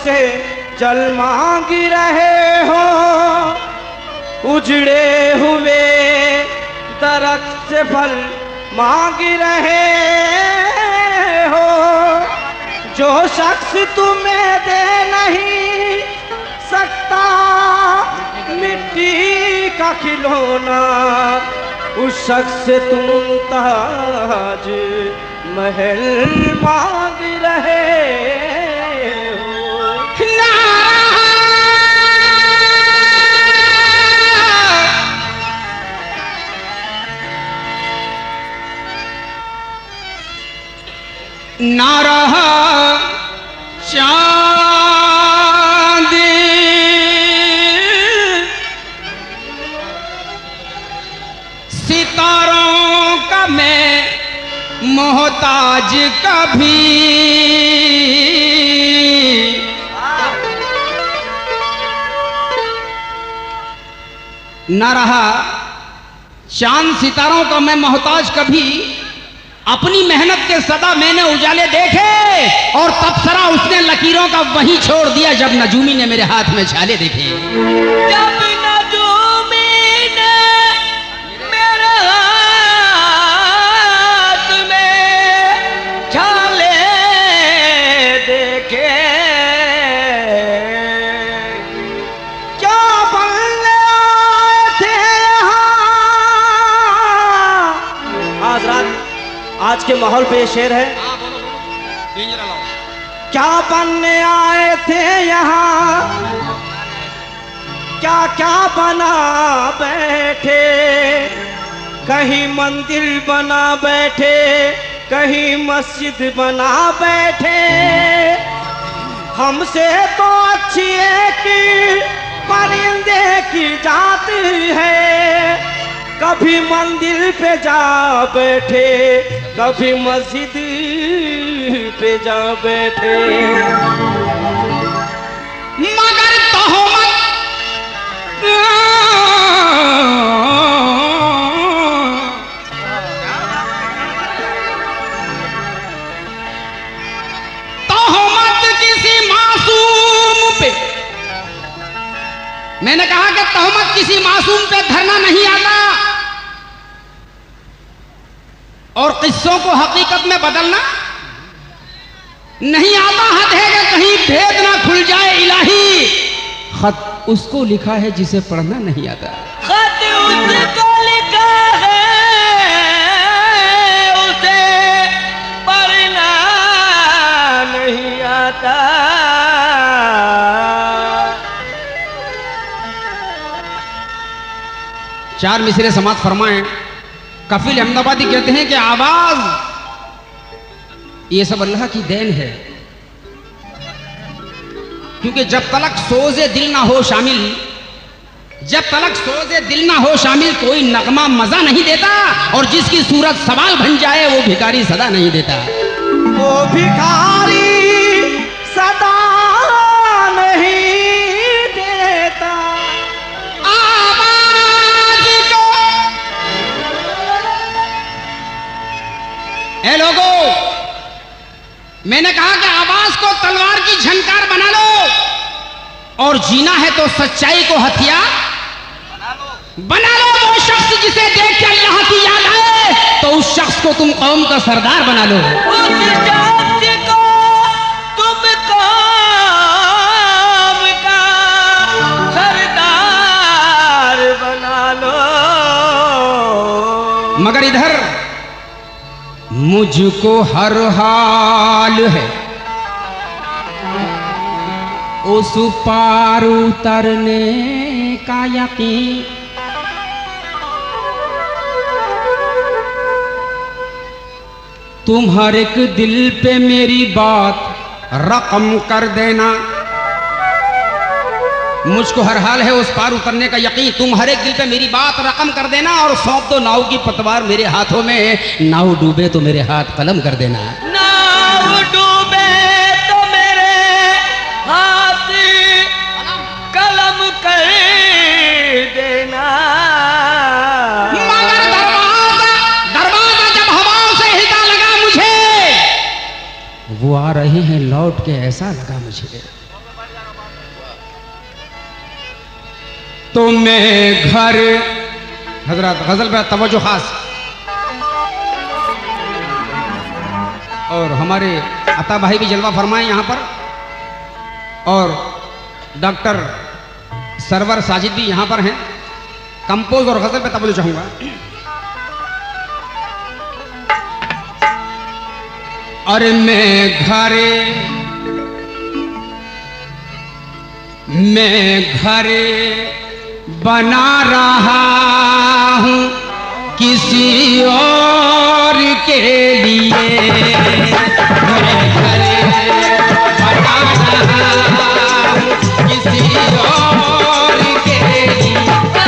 से जल मांग रहे हो, उजड़े हुए दरख्त से फल मांग रहे हो। जो शख्स तुम्हें दे नहीं सकता मिट्टी का खिलौना, उस शख्स से तुम ताज महल मांग रहे हो। ना रहा चांद सितारों का मैं मोहताज कभी, ना रहा चांद सितारों का मैं मोहताज कभी। अपनी मेहनत के सदा मैंने उजाले देखे और तबसरा उसने लकीरों का वहीं छोड़ दिया जब नजूमी ने मेरे हाथ में छाले देखे। जब नजूमी ने मेरे हाथ में छाले देखे, क्या बनने आए थे यहाँ। आज के माहौल पे शेर है। क्या बनने आए थे यहाँ, क्या क्या बना बैठे। कहीं मंदिर बना बैठे, कहीं मस्जिद बना बैठे। हमसे तो अच्छी एक परिंदे की जात है। कभी मंदिर पे जा बैठे, कभी मस्जिद पे जा बैठे। मगर तोहमत किसी मासूम पे, मैंने कहा कि तोहमत किसी मासूम पे धरना नहीं आता और किस्सों को हकीकत में बदलना नहीं आता। हद है कि कहीं भेद ना खुल जाए इलाही। खत उसको लिखा है जिसे पढ़ना नहीं आता। खत उसको लिखा है, उसे पढ़ना नहीं आता। चार मिसरे समात फरमाएं। कफील अहमदाबादी कहते हैं कि आवाज ये सब अल्लाह की देन है, क्योंकि जब तलक सोज़े दिल ना हो शामिल, जब तलक सोज़े दिल ना हो शामिल कोई नगमा मजा नहीं देता, और जिसकी सूरत सवाल बन जाए वो भिखारी सदा नहीं देता। वो भिखारी सदा नहीं देता। आवाज को ए लोगों, मैंने कहा कि आवाज को तलवार की झनकार बना लो, और जीना है तो सच्चाई को हथियार बना लो। वो शख्स जिसे देख के अल्लाह की याद आए, तो उस शख्स को तुम कौम का सरदार बना लो। उस शख्स को तुम कौम का सरदार बना लो। मगर इधर मुझको हर हाल है उस पार उतरने का यकीन। तुम हर एक दिल पे मेरी बात रकम कर देना। मुझको हर हाल है उस पार उतरने का यकीन। तुम हर एक दिल पे मेरी बात रकम कर देना, और सौंप दो नाव की पतवार मेरे हाथों में। नाव डूबे तो मेरे हाथ कलम कर देना। नाव डूबे तो मेरे हाथ कलम कर देना। मगर दरवाजा जब हवाओं से हिलता लगा मुझे, वो आ रहे हैं लौट के ऐसा लगा मुझे। तो मैं घर, हजरत गजल पे तवज्जो खास। और हमारे अता भाई भी जलवा फरमाए यहाँ पर, और डॉक्टर सरवर साजिद भी यहाँ पर हैं। कंपोज और गजल पे तवज्जो चाहूंगा। और मैं घरे बना रहा हूँ किसी और के लिए, मैं घरे बना रहा हूँ किसी और के लिए।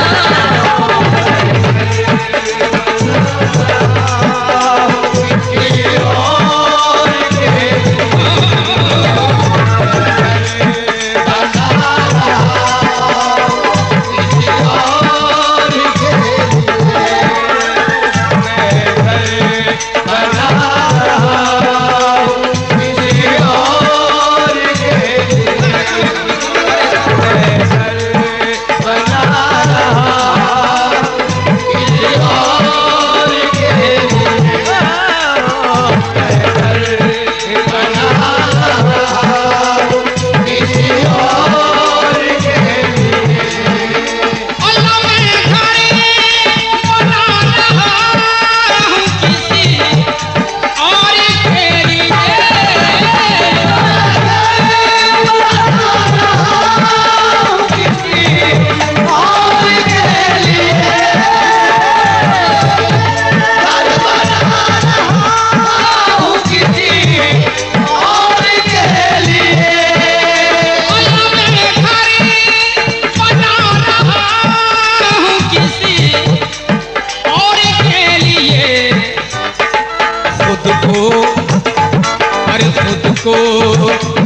को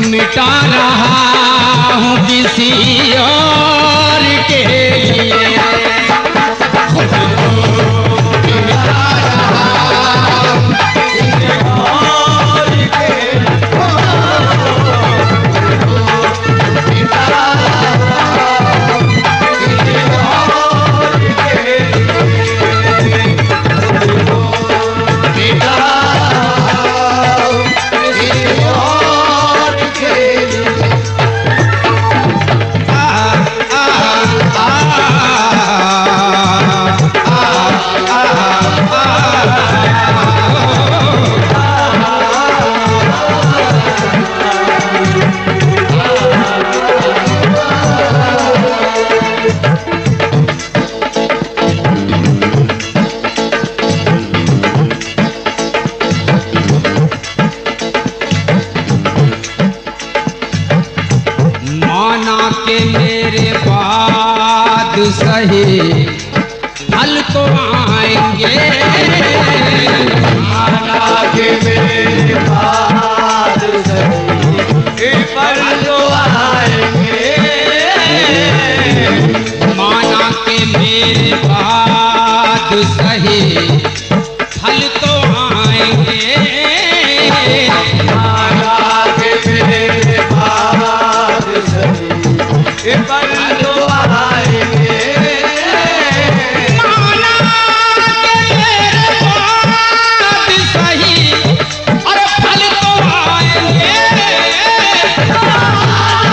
मिटा रहा हूँ किसी और के लिए, खुद को मिटा रहा हूँ किसी और के लिए, मिटा रहा हूँ किसी और के लिए, मिटा सही फल तो आएंगे, माना के मेरे बाद सही फल तो आएंगे, माना के मेरे बाद सही फल तो आएंगे, माना के मेरे बाद सही फल तो आएंगे।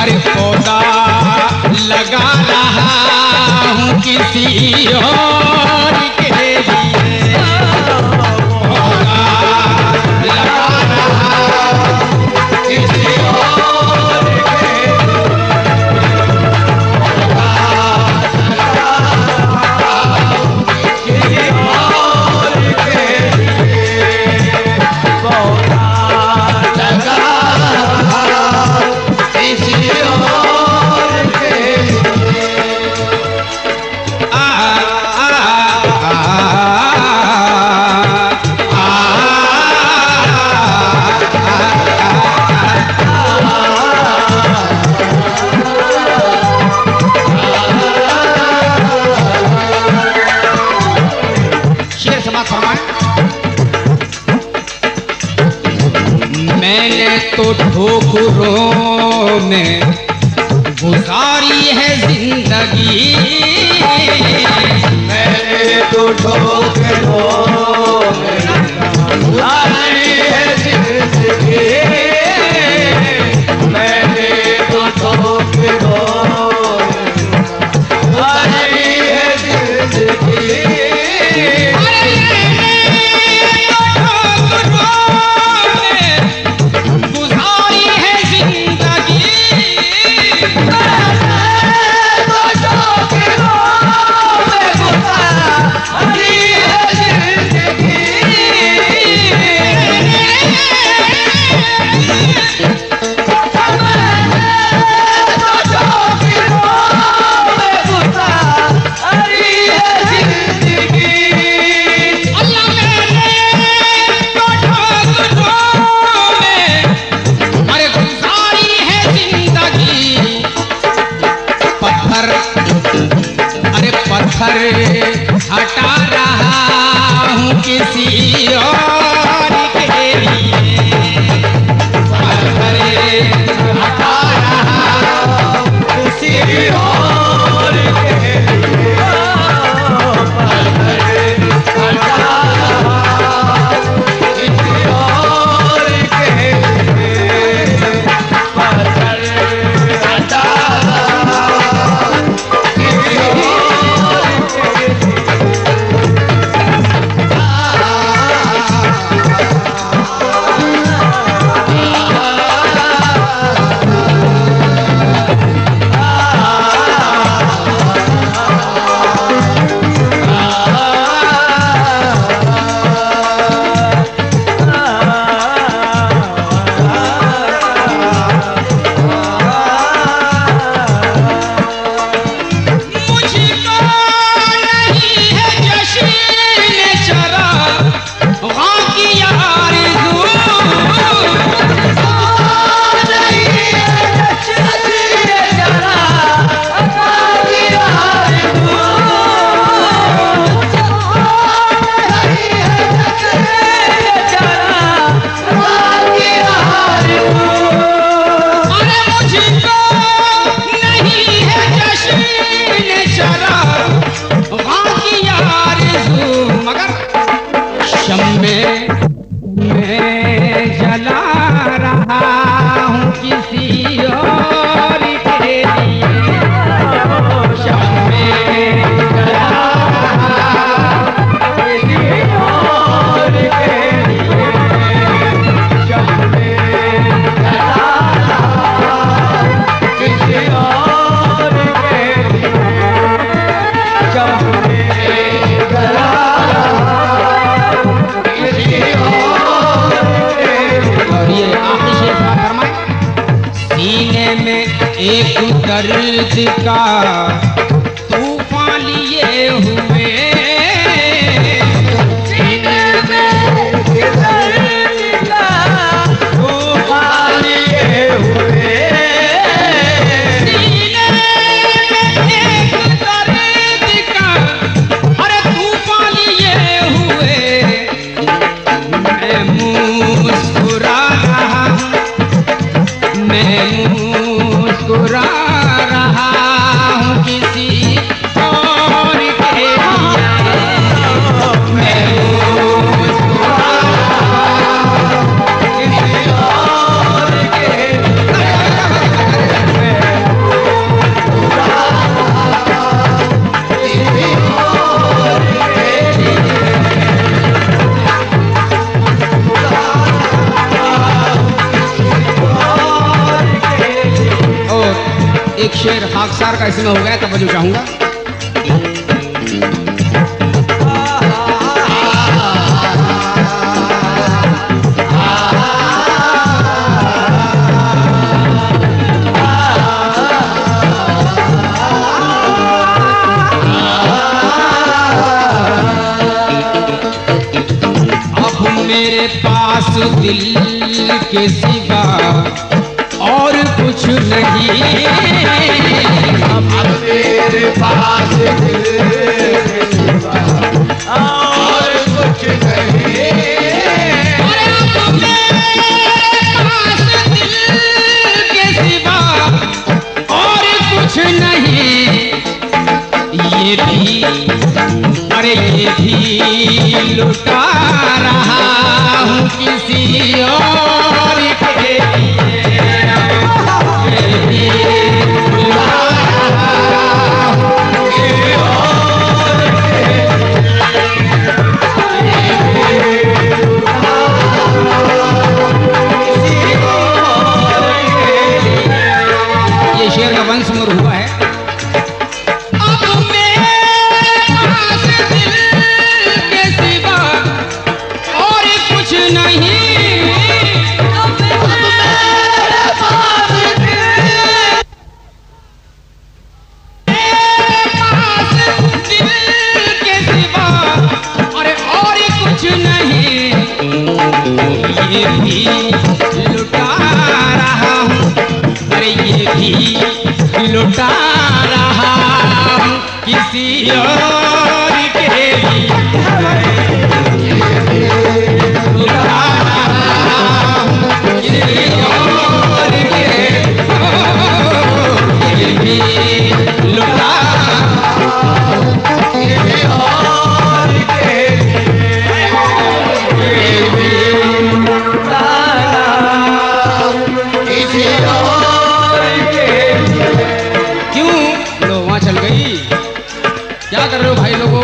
अरे पौधा लगा रहा हूँ किसी और के लिए, पौधा लगा रहा हूँ किसी और के लिए, पौधा लगा रहा हूँ किसी और के लिए, पौधा लगा रहा हूँ किसी और के लिए। मैंने तो ठोकरों में गुजारी है जिंदगी, मैंने तो ठोकरों में गुजारी है जिंदगी, मैंने तो ठोकरों में गुजारी है जिंदगी। हटा रहा हूँ किसी और के लिए, हटा रहा हूँ किसी और के लिए, हटा रहा किसी और के लिए, हटा एक दर्द का तूफान लिए हुए, सीने में एक दर्द का तूफान लिए हुए, सीने में एक दर्द का अरे तूफान लिए हुए, मैं मुस्कुरा रहा हूँ, मैं मुस्कुरा रहा हूँ किसी और के लिए, मैं मुस्कुरा रहा हूँ किसी और के लिए, मैं मुस्कुरा रहा हूँ किसी और के लिए, एक शेर खाकसार का इसमें हो गया, तवज्जो चाहूंगा। अब मेरे पास दिल के सिवा और कुछ नहीं, अब मेरे पास दिल के सिवा और कुछ नहीं, अब मेरे लुटा रहा हूँ किसी और के लिए। ये भी लुटा रहा हूँ किसी और के लिए। ये शेर का वंश मुर हुआ है। ये भी लुटा रहा हूँ, अरे ये भी लुटा रहा हूँ किसी और के लिए। लुटा रहा हूँ किसी और के लिए। ये भी लुटा किसी और के चल गई। क्या कर रहे हो भाई लोगों?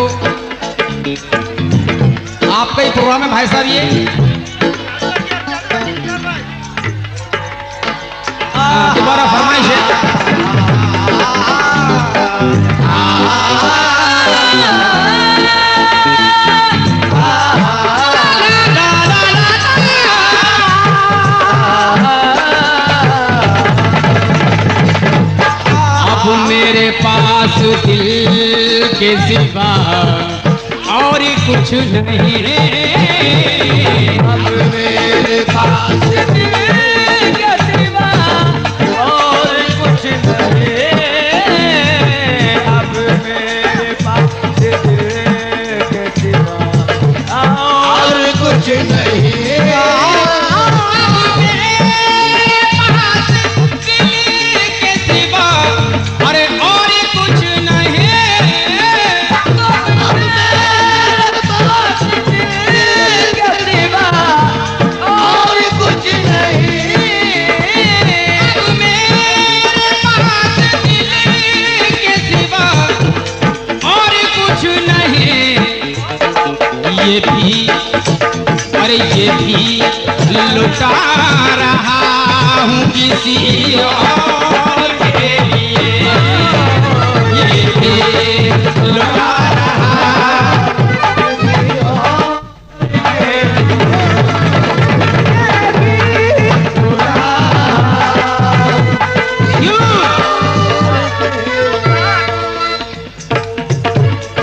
आपका ही प्रोग्राम है भाई साहब ये। दोबारा फरमाइश है। मेरे पास दिल के सिवा और कुछ नहीं है। अब मेरे पास दिल के सिवा और कुछ नहीं है। अब मेरे पास दिल के सिवा और कुछ नहीं है। ये भी, अरे ये भी लुटा रहा हूँ किसी और